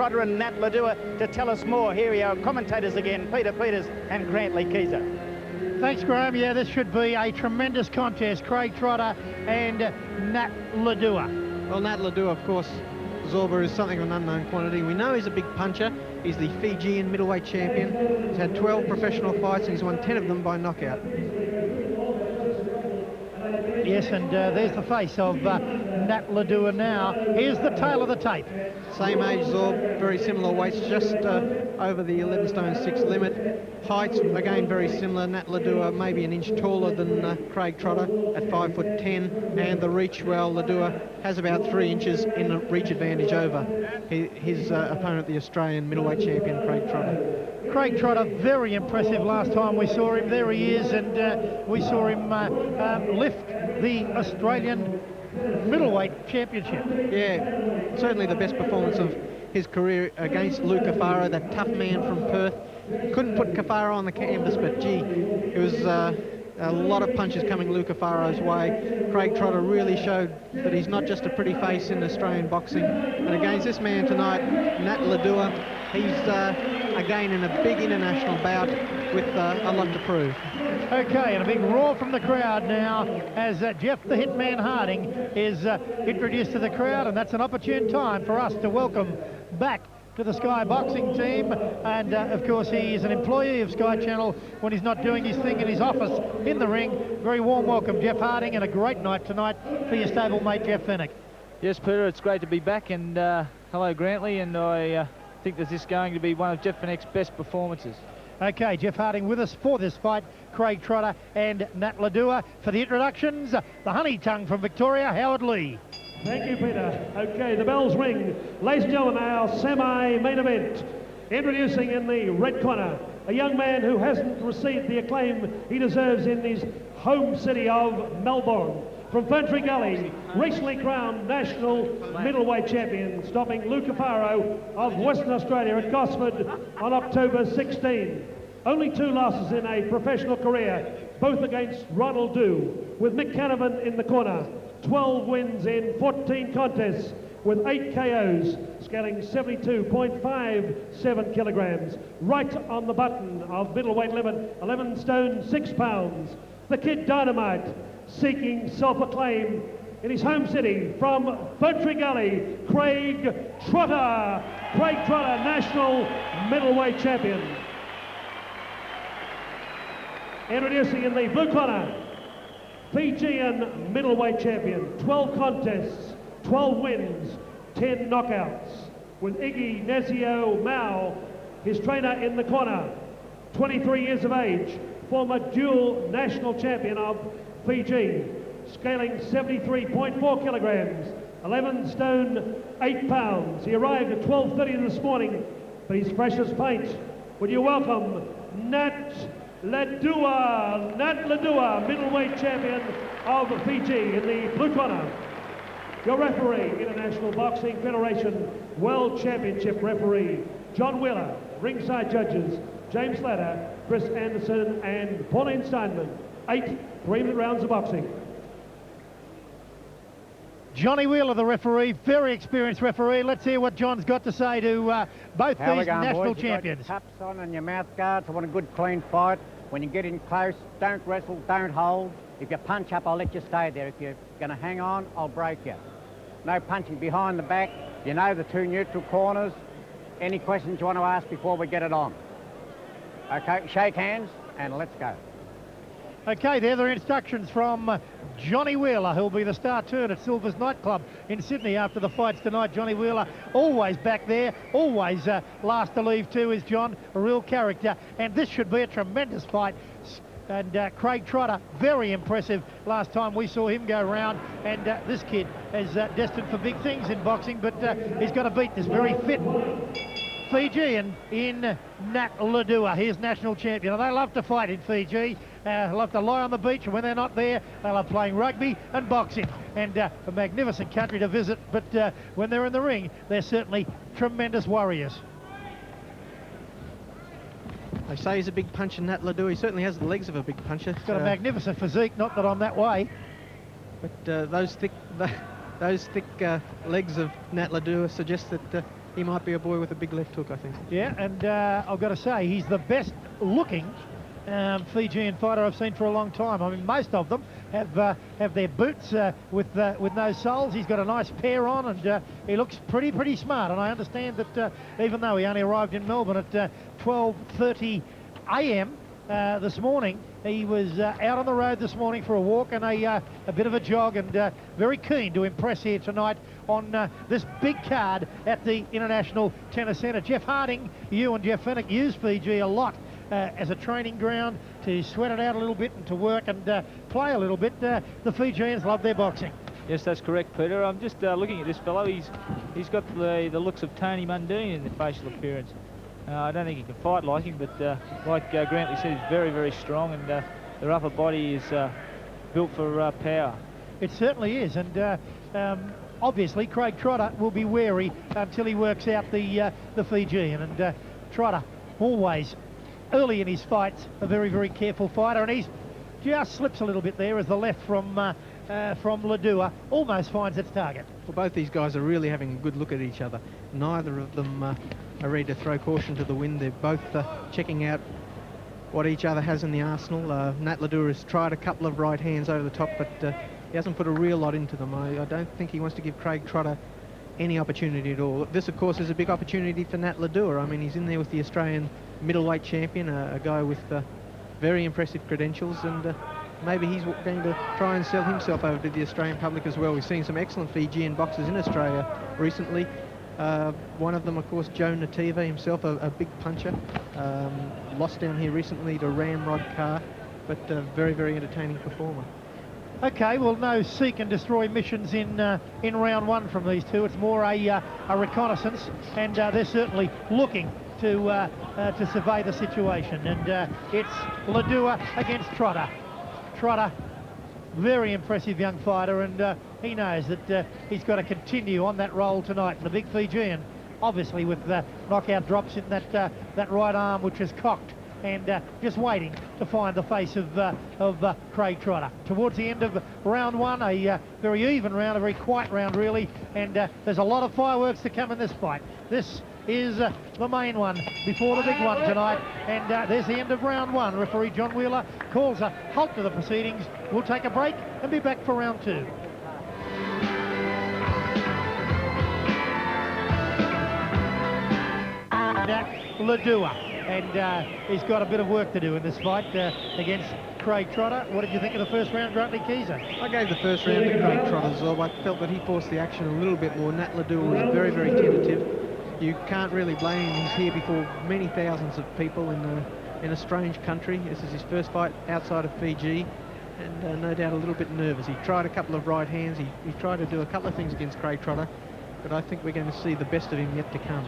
Trotter and Nat Ledua to tell us more. Here are our commentators again, Peter Peters and Grantley Keezer. Thanks, Graham. Yeah, this should be a tremendous contest. Craig Trotter and Nat Ledua. Well, Nat Ledua, of course, Zorba is something of an unknown quantity. We know he's a big puncher. He's the Fijian middleweight champion. He's had 12 professional fights and he's won 10 of them by knockout. Yes, and there's the face of Nat Ledua now. Here's the tail of the tape. Same age, Zorb, very similar weights, just over the 11 stone 6 limit. Heights, again, very similar. Nat Ledua maybe an inch taller than Craig Trotter at 5'10", and the reach, well, Ledua has about 3 inches in a reach advantage over his opponent, the Australian middleweight champion, Craig Trotter. Craig Trotter, very impressive last time we saw him. There he is, and we saw him lift the Australian middleweight championship. Yeah, certainly the best performance of his career against Lou Cafaro, that tough man from Perth. Couldn't put Cafaro on the canvas, but gee, it was a lot of punches coming Lou Cafaro's way. Craig Trotter really showed that he's not just a pretty face in Australian boxing. And against this man tonight, Nat Ledua, he's again in a big international bout with a lot to prove. Okay, and a big roar from the crowd now as Jeff the Hitman Harding is introduced to the crowd, and that's an opportune time for us to welcome back to the Sky Boxing team. And of course he is an employee of Sky Channel when he's not doing his thing in his office in the ring. Very warm welcome, Jeff Harding, and a great night tonight for your stablemate Jeff Fenech. Yes, Peter, it's great to be back, and hello Grantley, and I think that this is going to be one of Jeff Fenech's best performances. Okay, Jeff Harding with us for this fight, Craig Trotter and Nat Ledua. For the introductions, the honey tongue from Victoria, Howard Lee. Thank you, Peter. Okay, the bells ring. Ladies and gentlemen, our semi-main event. Introducing in the red corner, a young man who hasn't received the acclaim he deserves in his home city of Melbourne. From Ferntree Gully, recently crowned national middleweight champion, stopping Lou Cafaro of Western Australia at Gosford on October 16. Only 2 losses in a professional career, both against Ronald Dew, with Mick Canavan in the corner. 12 wins in 14 contests with 8 KOs, scaling 72.57 kilograms. Right on the button of middleweight limit, 11 stone 6 pounds. The Kid Dynamite, seeking self-acclaim in his home city from Ferntree Gully, Craig Trotter. Craig Trotter, national middleweight champion. Introducing in the blue corner, Fijian middleweight champion, 12 contests, 12 wins, 10 knockouts, with Iggy Nezio Mao, his trainer in the corner, 23 years of age, former dual national champion of Fiji, scaling 73.4 kilograms, 11 stone 8 pounds. He arrived at 12:30 this morning, but he's fresh as paint. Would you welcome Nat Ledua? Nat Ledua, middleweight champion of Fiji in the blue corner. Your referee, International Boxing Federation World Championship referee, John Wheeler. Ringside judges, James Latta, Chris Anderson, and Pauline Steinman. 8 3-minute rounds of boxing. Johnny Wheeler, the referee, very experienced referee. Let's hear what John's got to say to both How these national boys? champions. You got your taps on and your mouth guards. I want a good clean fight. When you get in close, don't wrestle, don't hold. If you punch up, I'll let you stay there. If you're going to hang on, I'll break you. No punching behind the back. You know the 2 neutral corners. Any questions you want to ask before we get it on? Okay, shake hands and let's go. Okay, there are instructions from Johnny Wheeler, who'll be the star turn at Silver's nightclub in Sydney after the fights tonight. Johnny Wheeler, always back there, always last to leave too is John, a real character. And this should be a tremendous fight. And Craig Trotter, very impressive last time we saw him go round. And this kid is destined for big things in boxing, but he's got to beat this very fit Fijian in Nat Ledua. Here's national champion. They love to fight in Fiji. Love to lie on the beach, and when they're not there, they love playing rugby and boxing. And a magnificent country to visit, but when they're in the ring, they're certainly tremendous warriors. They say he's a big puncher, Nat Ledua. He certainly has the legs of a big puncher. He's got a magnificent physique, not that I'm that way. But those thick legs of Nat Ledua suggest that he might be a boy with a big left hook, I think. Yeah, and I've got to say, he's the best looking Fijian fighter I've seen for a long time. I mean, most of them have their boots with no soles. He's got a nice pair on, and he looks pretty smart. And I understand that even though he only arrived in Melbourne at 12:30 a.m. This morning, he was out on the road this morning for a walk and a bit of a jog, and very keen to impress here tonight on this big card at the International Tennis Centre. Jeff Harding, you and Jeff Fenech use Fiji a lot as a training ground to sweat it out a little bit and to work and play a little bit. The Fijians love their boxing. Yes, that's correct, Peter. I'm just looking at this fellow. He's got the looks of Tony Mundine in the facial appearance. I don't think he can fight like him, but like Grantley said, he's very strong, and the upper body is built for power. It certainly is, and obviously Craig Trotter will be wary until he works out the Fijian. And Trotter, always early in his fights, a very careful fighter, and he's just slips a little bit there as the left from Ledua almost finds its target. Well, both these guys are really having a good look at each other. Neither of them are ready to throw caution to the wind. They're both checking out what each other has in the arsenal. Nat Ledua has tried a couple of right hands over the top, but he hasn't put a real lot into them. I don't think he wants to give Craig Trotter any opportunity at all. This, of course, is a big opportunity for Nat Ledua. I mean, he's in there with the Australian middleweight champion, a guy with very impressive credentials, and maybe he's going to try and sell himself over to the Australian public as well. We've seen some excellent Fijian boxers in Australia recently. One of them, of course, Joe Nativa, himself a big puncher. Lost down here recently to Ramrod Carr, but a very entertaining performer. Okay, well, no seek and destroy missions in round one from these two. It's more a reconnaissance, and they're certainly looking to survey the situation. And it's Ledua against Trotter. Trotter, very impressive young fighter, and he knows that he's got to continue on that roll tonight. And the big Fijian, obviously with knockout drops in that right arm, which is cocked, and just waiting to find the face of Craig Trotter. Towards the end of round one, a very even round, a very quiet round really, and there's a lot of fireworks to come in this fight. This is the main one before the big one tonight, and there's the end of round one. Referee John Wheeler calls a halt to the proceedings. We'll take a break and be back for round two. Ledua, and he's got a bit of work to do in this fight against Craig Trotter. What did you think of the first round, Grantley Keyser? I gave the first round to Craig Trotter as well. I felt that he forced the action a little bit more. Nat Ledua was very tentative. You can't really blame him. He's here before many thousands of people in a strange country. This is his first fight outside of Fiji, and no doubt a little bit nervous. He tried a couple of right hands. He tried to do a couple of things against Craig Trotter, but I think we're going to see the best of him yet to come.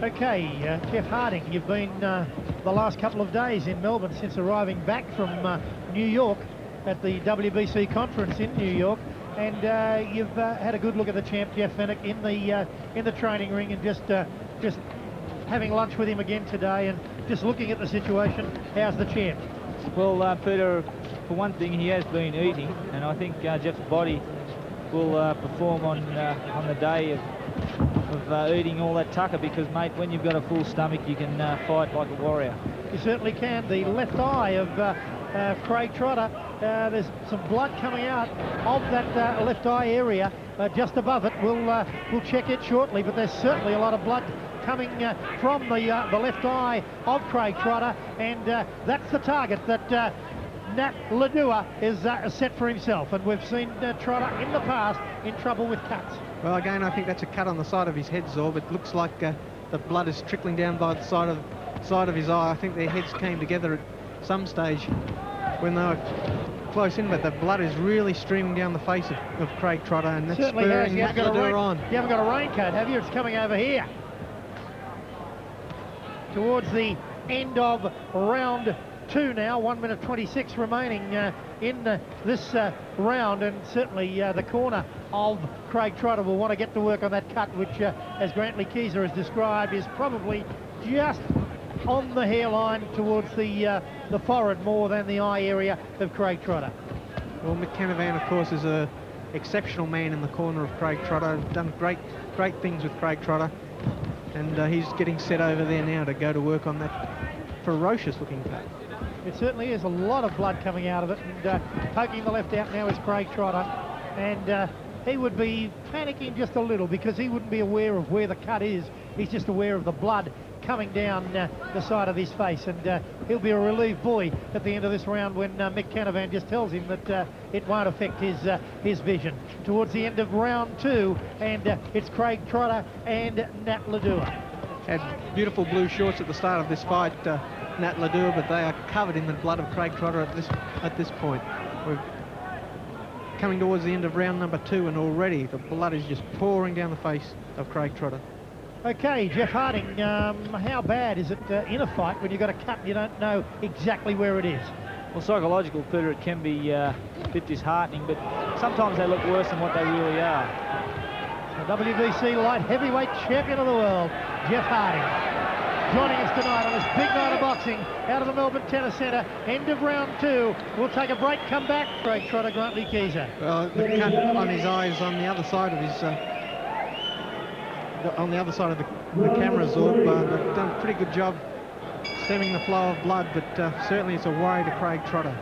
Okay, Jeff Harding, you've been the last couple of days in Melbourne since arriving back from New York at the WBC conference in New York, and you've had a good look at the champ Jeff Fenech in the training ring, and just having lunch with him again today, and just looking at the situation. How's the champ? Well, Peter, for one thing, he has been eating, and I think Jeff's body will perform on the day of eating all that tucker, because, mate, when you've got a full stomach, you can fight like a warrior. You certainly can. The left eye of Craig Trotter, there's some blood coming out of that left eye area just above it. We'll check it shortly, but there's certainly a lot of blood coming from the left eye of Craig Trotter, and that's the target that Nat Ledua is set for himself, and we've seen Trotter in the past in trouble with cuts. Well, again, I think that's a cut on the side of his head, Zorb. It looks like the blood is trickling down by the side of his eye. I think their heads came together at some stage when they were close in, but the blood is really streaming down the face of Craig Trotter, and that's spurring Nat Ledua on. You haven't got a raincoat, have you? It's coming over here. Towards the end of round two now, 1 minute 26 remaining in this round, and certainly the corner of Craig Trotter will want to get to work on that cut, which as Grantley Keyser has described, is probably just on the hairline towards the forehead more than the eye area of Craig Trotter. Well, Mick Canavan, of course, is a exceptional man in the corner of Craig Trotter. Done great things with Craig Trotter. And he's getting set over there now to go to work on that ferocious-looking cut. It certainly is a lot of blood coming out of it, and poking the left out now is Craig Trotter, and he would be panicking just a little because he wouldn't be aware of where the cut is. He's just aware of the blood coming down the side of his face, and he'll be a relieved boy at the end of this round when Mick Canavan just tells him that it won't affect his vision. Towards the end of round 2, and it's Craig Trotter and Nat Ledua. Had beautiful blue shorts at the start of this fight, Nat Ledua, but they are covered in the blood of Craig Trotter at this point. We're coming towards the end of round number 2, and already the blood is just pouring down the face of Craig Trotter. Okay, Jeff Harding, how bad is it in a fight when you've got a cut and you don't know exactly where it is? Well, psychological, Peter, it can be a bit disheartening, but sometimes they look worse than what they really are. The WBC light heavyweight champion of the world, Jeff Harding, joining us tonight on this big night of boxing out of the Melbourne Tennis Centre. End of round 2. We'll take a break, come back. Craig Trotter, Grantley Keezer. Well, the cut on his eye is on the other side of his... on the other side of the camera, Zorb. They've done a pretty good job stemming the flow of blood, but certainly it's a worry to Craig Trotter.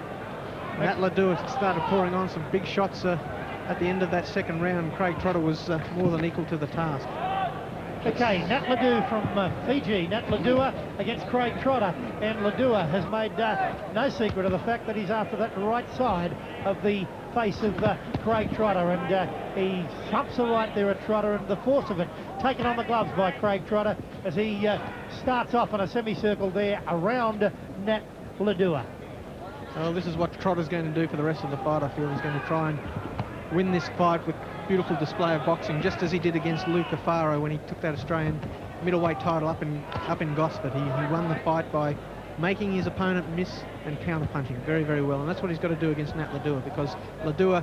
Nat Ledua started pouring on some big shots at the end of that second round. Craig Trotter was more than equal to the task. Okay, Nat Ledua from Fiji. Nat Ledua against Craig Trotter, and Ledua has made no secret of the fact that he's after that right side of the face of Craig Trotter, and he thumps a right there at Trotter, and the force of it taken on the gloves by Craig Trotter as he starts off on a semicircle there around Nat Ledua. Well, this is what Trotter's going to do for the rest of the fight. I feel he's going to try and win this fight with beautiful display of boxing, just as he did against Luca Faro when he took that Australian middleweight title up in Gosford. He won the fight by making his opponent miss and counter-punching very, very well, and that's what he's got to do against Nat Ledua, because Ledua,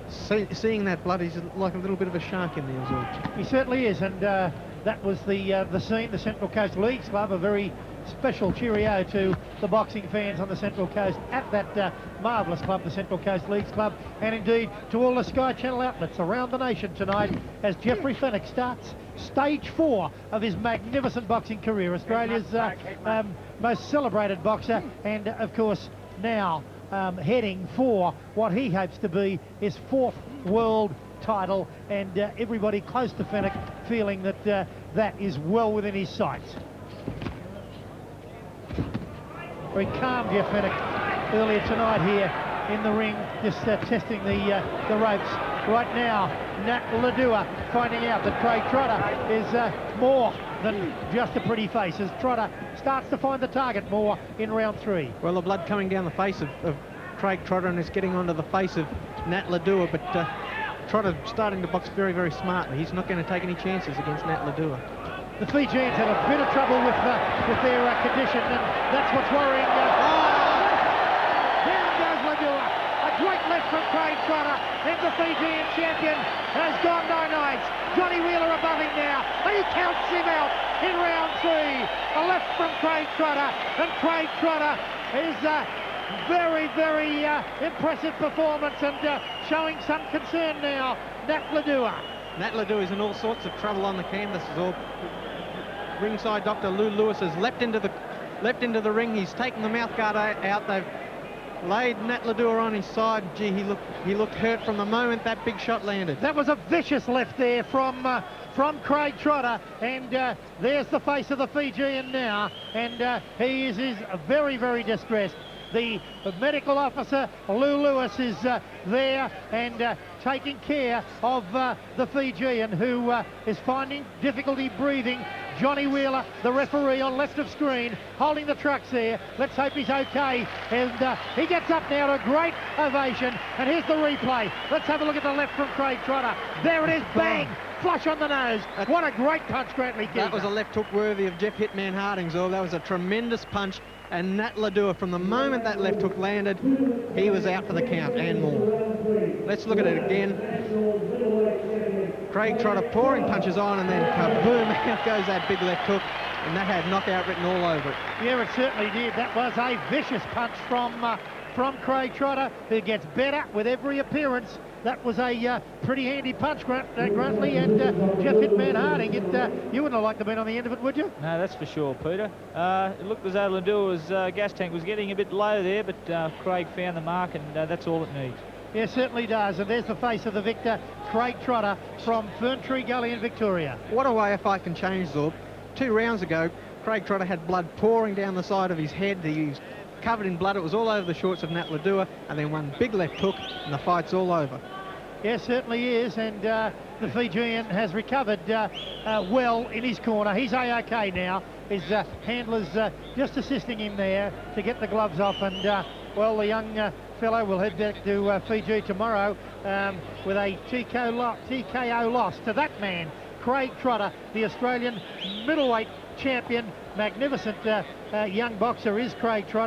seeing that blood, he's like a little bit of a shark in there as well. He certainly is, and that was the scene, the Central Coast Leagues Club, a very special cheerio to the boxing fans on the Central Coast at that marvellous club, the Central Coast Leagues Club, and indeed to all the Sky Channel outlets around the nation tonight as Jeffrey Fenech starts stage 4 of his magnificent boxing career, Australia's most celebrated boxer, and of course now heading for what he hopes to be his 4th world title, and everybody close to Fenech feeling that that is well within his sights. Very calm, Jeff Fenech, earlier tonight here in the ring, just testing the ropes. Right now, Nat Ledua finding out that Craig Trotter is more than just a pretty face, as Trotter starts to find the target more in round 3. Well, the blood coming down the face of Craig Trotter, and it's getting onto the face of Nat Ledua, but Trotter starting to box very, very smartly. He's not going to take any chances against Nat Ledua. The Fijians had a bit of trouble with their condition, and that's what's worrying. There goes Ledua. A great left from Craig Trotter, and the Fijian champion has gone no-nights. Johnny Wheeler above him now, and he counts him out in round 3. A left from Craig Trotter, and Craig Trotter is very, very impressive performance, and showing some concern now. Nat Ledua. Nat Ledua is in all sorts of trouble on the canvas. Ringside Dr. Lou Lewis has leapt into the ring. He's taken the mouthguard out. They've laid Nat Ledua on his side. Gee, he looked hurt from the moment that big shot landed. That was a vicious left there from Craig Trotter, and there's the face of the Fijian now, and he is very, very distressed. The medical officer, Lou Lewis, is there and taking care of the Fijian, who is finding difficulty breathing. Johnny Wheeler, the referee on left of screen, holding the trucks there. Let's hope he's okay. And he gets up now to a great ovation. And here's the replay. Let's have a look at the left from Craig Trotter. There it is, bang! Flush on the nose. What a great punch, Grantley. That was a left hook worthy of Jeff Hitman Harding, Zorb. That was a tremendous punch. And Nat Ledua, from the moment that left hook landed, he was out for the count and more. Let's look at it again. Craig Trotter pouring punches on, and then kaboom, out goes that big left hook, and that had knockout written all over it. Yeah, it certainly did. That was a vicious punch from Craig Trotter, who gets better with every appearance that was a pretty handy punch, Gruntley, and Jeff Hitman Harding. You wouldn't have liked to be on the end of it, would you? No, that's for sure, Peter. It looked as though Ledua's gas tank was getting a bit low there, but Craig found the mark, and that's all it needs. Yeah, certainly does. And there's the face of the victor, Craig Trotter from Ferntree Gully in Victoria. What a way if I can change, Zorb. 2 rounds ago, Craig Trotter had blood pouring down the side of his head. He was covered in blood. It was all over the shorts of Nat Ledua, and then one big left hook, and the fight's all over. Yeah, certainly is, and the Fijian has recovered well in his corner. He's A-OK now. His handler's just assisting him there to get the gloves off, and well, the young fellow will head back to Fiji tomorrow with a TKO loss to that man, Craig Trotter, the Australian middleweight champion. Magnificent young boxer is Craig Trotter.